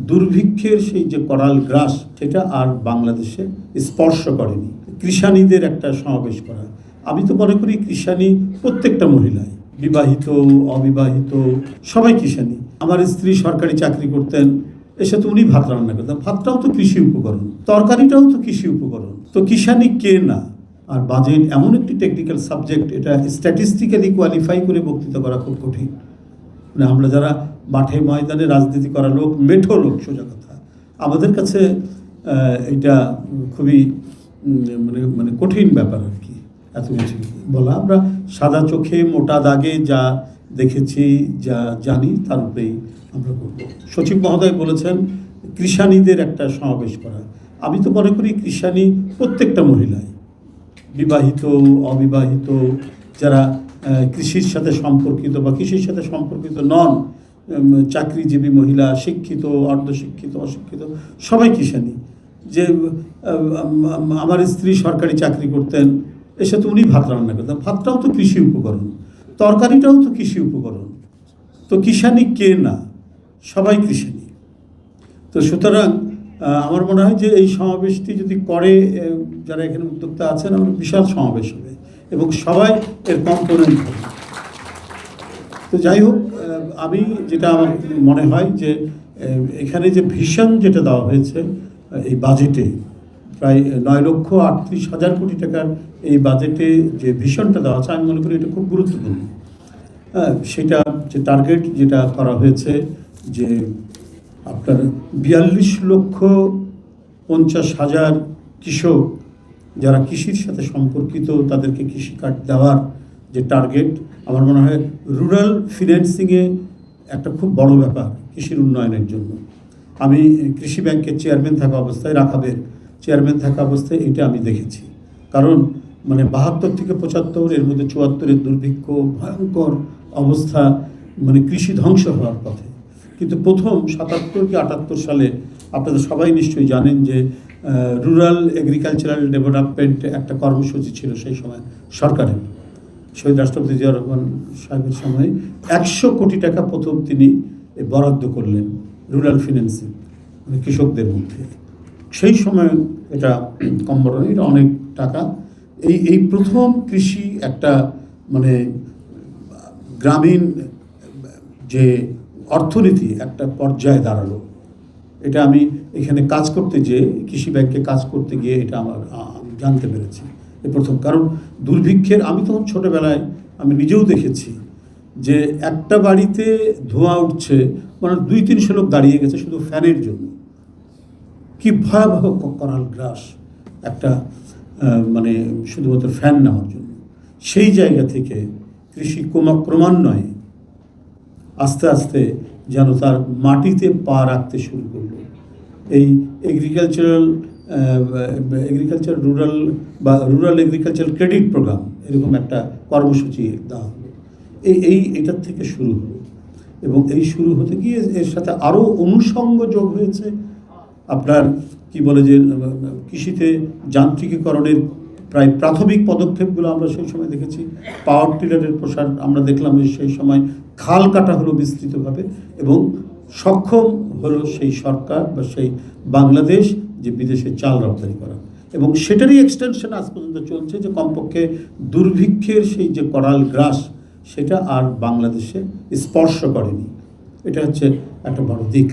দুর্ভিক্ষের সেই যে করাল গ্রাস সেটা আর বাংলাদেশে স্পর্শ করেনি। কৃষানীদের একটা সমাবেশ করা, আমি তো মনে করি কৃষানী প্রত্যেকটা মহিলায়, বিবাহিত অবিবাহিত সবাই কৃষানী। আমার স্ত্রী সরকারি চাকরি করতেন, এসে তো উনি ভাত রান্না করতেন, ভাতটাও তো কৃষি উপকরণ, তরকারিটাও তো কৃষি উপকরণ, তো কৃষানী কে না। আর বাজেট এমন একটি টেকনিক্যাল সাবজেক্ট, এটা স্ট্যাটিস্টিক্যালি কোয়ালিফাই করে বক্তৃতা করা খুব কঠিন। মানে আমরা যারা মাঠে ময়দানে রাজনীতি করা লোক, মেঠো লোক, সোজা কথা, আমাদের কাছে এটা খুবই মানে মানে কঠিন ব্যাপার আর কি, এত কিছু বলা। আমরা সাদা চোখে মোটা দাগে যা দেখেছি, যা জানি, তার উপরেই আমরা করব। সচিব মহোদয় বলেছেন কৃষানীদের একটা সমাবেশ করা, আমি তো মনে করি কৃষানী প্রত্যেকটা মহিলায়, বিবাহিত অবিবাহিত, যারা কৃষির সাথে সম্পর্কিত বা কৃষির সাথে সম্পর্কিত নন, চাকরিজীবী মহিলা, শিক্ষিত অর্ধশিক্ষিত অশিক্ষিত সবাই কৃষানী। যে আমার স্ত্রী সরকারি চাকরি করতেন, এসে তো উনি ভাত রান্না করতেন, ভাতটাও তো কৃষি উপকরণ, তরকারিটাও তো কৃষি উপকরণ, তো কৃষানী কে না, সবাই কৃষানী। তো সুতরাং আমার মনে হয় যে এই সমাবেশটি যদি করে, যারা এখানে উদ্যোক্তা আছেন, আমার বিশাল সমাবেশ হবে এবং সবাই এর কম্পোনেন্ট হবে। তো যাই হোক, আমি যেটা আমার মনে হয় যে এখানে যে ভিশন যেটা দেওয়া হয়েছে এই বাজেটে, প্রায় 9,38,000 কোটি টাকার এই বাজেটে যে ভিশনটা দেওয়া আছে, আমি মনে করি এটা খুব গুরুত্বপূর্ণ। সেটা যে টার্গেট যেটা করা হয়েছে, যে আপনার 42,50,000 কৃষক যারা কৃষির সাথে সম্পর্কিত, তাদেরকে কৃষি কার্ড দেওয়ার যে টার্গেট, আমার মনে হয় রুরাল ফিন্যান্সিংয়ে একটা খুব বড় ব্যাপার কৃষির উন্নয়নের জন্য। আমি কৃষি ব্যাংকের চেয়ারম্যান থাকা অবস্থায়, রাখাবের চেয়ারম্যান থাকা অবস্থায় এটা আমি দেখেছি। কারণ মানে 72 থেকে 75, এর মধ্যে 74-এর দুর্ভিক্ষ, ভয়ঙ্কর অবস্থা, মানে কৃষি ধ্বংস হওয়ার পথে। কিন্তু প্রথম 77 কি 78 সালে আপনারা সবাই নিশ্চয়ই জানেন যে রুরাল এগ্রিকালচারাল ডেভেলপমেন্ট একটা কর্মসূচি ছিল সেই সময় সরকারের, শহীদ রাষ্ট্রপতি জিয়া রহমান সাহেবের সময় 100 কোটি টাকা প্রথম তিনি বরাদ্দ করলেন রুরাল ফিন্যান্সিং, মানে কৃষকদের মধ্যে। সেই সময় এটা কম বড় নয়, এটা অনেক টাকা। এই প্রথম কৃষি একটা মানে গ্রামীণ যে অর্থনীতি একটা পর্যায়ে দাঁড়ালো। এটা আমি এখানে কাজ করতে গিয়ে, কৃষি ব্যাংকে কাজ করতে গিয়ে এটা আমি জানতে পেরেছি এই প্রথম। কারণ দুর্ভিক্ষের, আমি তখন ছোটোবেলায় আমি নিজেও দেখেছি যে একটা বাড়িতে ধোঁয়া উঠছে, মানে 200-300 লোক দাঁড়িয়ে গেছে শুধু ফ্যানের জন্য। কি ভয়াবহ করাল গ্রাস একটা, মানে শুধুমাত্র ফ্যান নেওয়ার জন্য। সেই জায়গা থেকে কৃষি ক্রমান্বয়ে আস্তে আস্তে যেন তার মাটিতে পা রাখতে শুরু করলো। এই এগ্রিকালচার রুরাল বা রুরাল এগ্রিকালচার ক্রেডিট প্রোগ্রাম, এরকম একটা কর্মসূচি দেওয়া হলো। এটার থেকে শুরু হলো, এবং এই শুরু হতে গিয়ে এর সাথে আরও অনুষঙ্গ যোগ হয়েছে। আপনার কি বলে যে কৃষিতে যান্ত্রিকীকরণের প্রায় প্রাথমিক পদক্ষেপগুলো আমরা সেই সময় দেখেছি। পাওয়ার টিলারের প্রসার আমরা দেখলাম যে সেই সময়, খাল কাটা হলো বিস্তৃতভাবে, এবং সক্ষম হলো সেই সরকার বা সেই বাংলাদেশ যে বিদেশে চাল রপ্তানি করা, এবং সেটারই এক্সটেনশন আজ পর্যন্ত চলছে, যে কমপক্ষে দুর্ভিক্ষের সেই যে করাল গ্রাস সেটা আর বাংলাদেশে স্পর্শ করেনি। এটা হচ্ছে একটা বড় দিক।